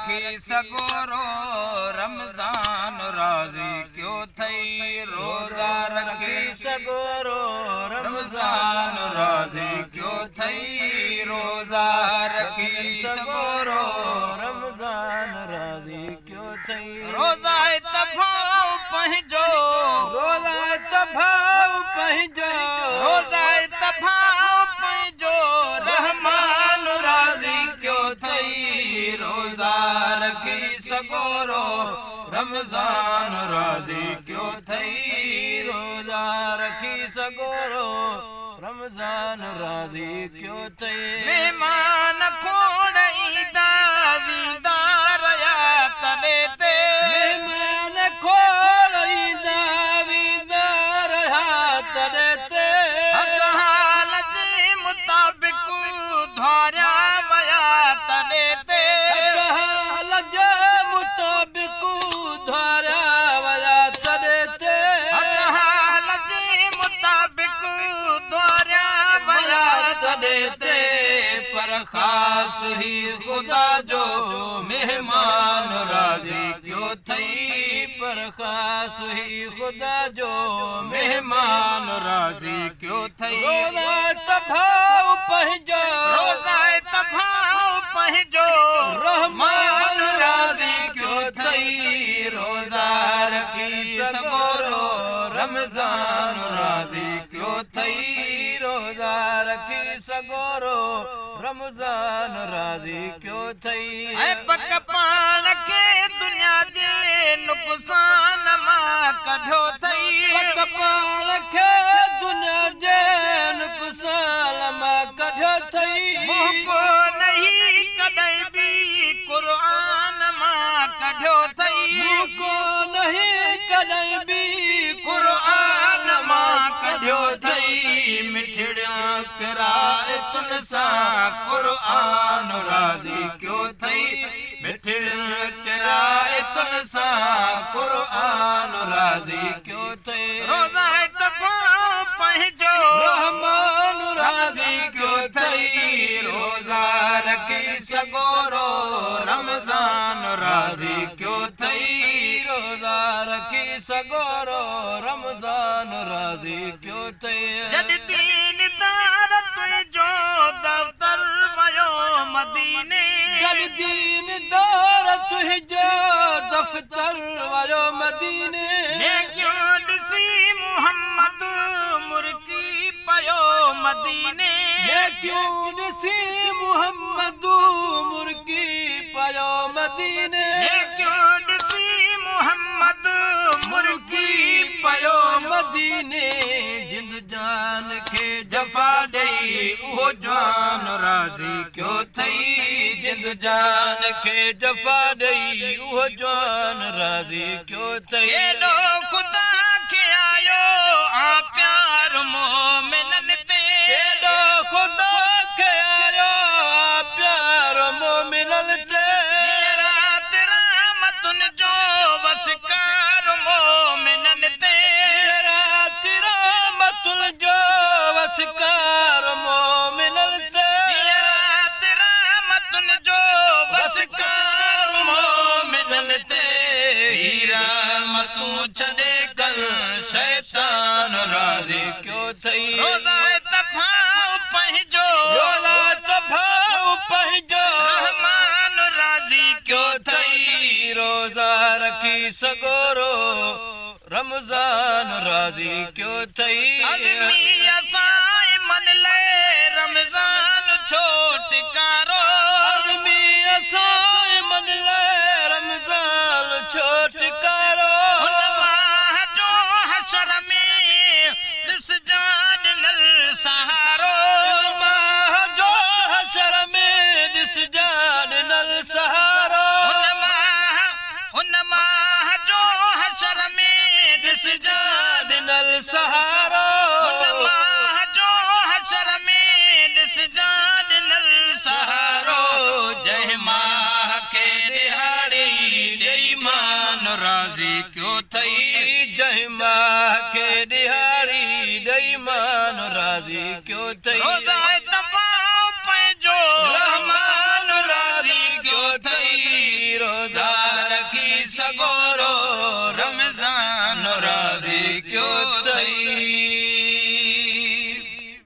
रखी सगोरो रमज़ान राज़ी क्यों थई रोज़ा रखी सगोरो रमज़ान राज़ी क्यों थई रोज़ा रखी सगोरो रमज़ान राज़ी क्यों थई रोज़ा तभाव पंहिंजो रोज़ा तभाव पंहिंजो रोज़ा तभाव पंहिंजो रहमान राज़ी क्यों थई रोज़ा रखी सगोरो रमज़ान राज़ी क्यों थई रोज़ा रखी सगोरो रमज़ान राज़ी क्यों थई मेहमान खोड़ ईंदा वींदा रहिया तॾहिं ते मेहमान खोड़ ईंदा वींदा रहिया तॾहिं ते हक़ हाल जे मुताबिक़ धारिया विया तॾहिं ते हाल जे मुताबिक़ धारिया विया तॾहिं ते हक़ हाल जे मुताबिक़ धारिया विया तॾहिं ते पर ख़ासि ही ख़ुदा जो मेहमान राज़ी क्यों थई पर ख़ास ही ख़ुदा जो मेहमान राज़ी क्यों थई रोज़ा तभाव पंहिंजो रोज़ा तभाव पंहिंजो रहमान राज़ी क्यों थई रोज़ा रखी सगोरो रमज़ान राज़ी क्यों थई रोज़ा रखी सगोरो रमज़ान राज़ी क्यों थई ऐं पक पाण खे दुनिया जे नुक़सान मां कढियो अथई पक पाण खे दुनिया जे नुक़सान मां कढियो अथई मुको नहीं कॾहिं बि क़ुरान मां कढियो अथई मुको नहीं कॾहिं बि क़ुरान मां कढियो अथई मिठड़िया किरायतुनि सां क़ुरान राज़ी क्यों थई मिठड़िया किरायतुनि सां क़ुरान राज़ी क्यों थई रोज़ा तभाव पंहिंजो रहमान राज़ी क्यों थई रोज़ा रखी सगोरो रमज़ान राज़ी क्यों थई रोज़ा रखी सगोरो रमज़ान राज़ी क्यों थई जॾहिं दीनदार तुंहिंजो दफ़्तर वियो मदीने जॾहिं दीनदार तुंहिंजो दफ़्तर वियो मदीने नेकियूं ॾिसी मुहम्मद मुर्की पियो मदीने नेकियूं ॾिसी मुहम्मद मुर्की पियो मदीने नेकियूं ॾिसी मुहम्मद मुर्की पियो मदीने जिंद जान खे जफ़ा ॾेई उहो जवान राज़ी क्यों थई जिंद जान खे जफ़ा ॾेई उहो जवान राज़ी क्यों थई केॾो ख़ुदा खे आयो आ प्यार मोमिननि ते केॾो ख़ुदा खे आयो प्यार मोमिननि ते राति रहमतुनि जो वसकार मोमिननि ते राति रहमतुनि जो वसकार मोमिननि ते राति रहमतुनि जो वसकार मोमिननि ते रहमतूं छॾे कल शैतान राज़ी क्यों थई रोज़ा तभाव पंहिंजो रोज़ा तभाव पंहिंजो रहमान राज़ी क्यों थई रोज़ा रखी सगोरो रमज़ान राज़ी क्यों थई अज़मी असां मन लाइ रमज़ान छो टिकारो आदमी असां मन लाइ रमज़ान छो टिकारो हुन माह जो हशर में ॾिसजां ॾिनल सहारो माह जो हशर में ॾिसजां ॾिनल सहारो हुन माह जो हशर में ॾिसजां ॾिनल सहारो हुन माह जो हशर में ॾिसजां ॾिनल सहारो जंहिं माह खे ॾिहाड़ी ॾेई मान राज़ी क्यों थई जंहिं माह खे ॾिहाड़ी ॾेई मान राज़ी क्यों थई रोज़ा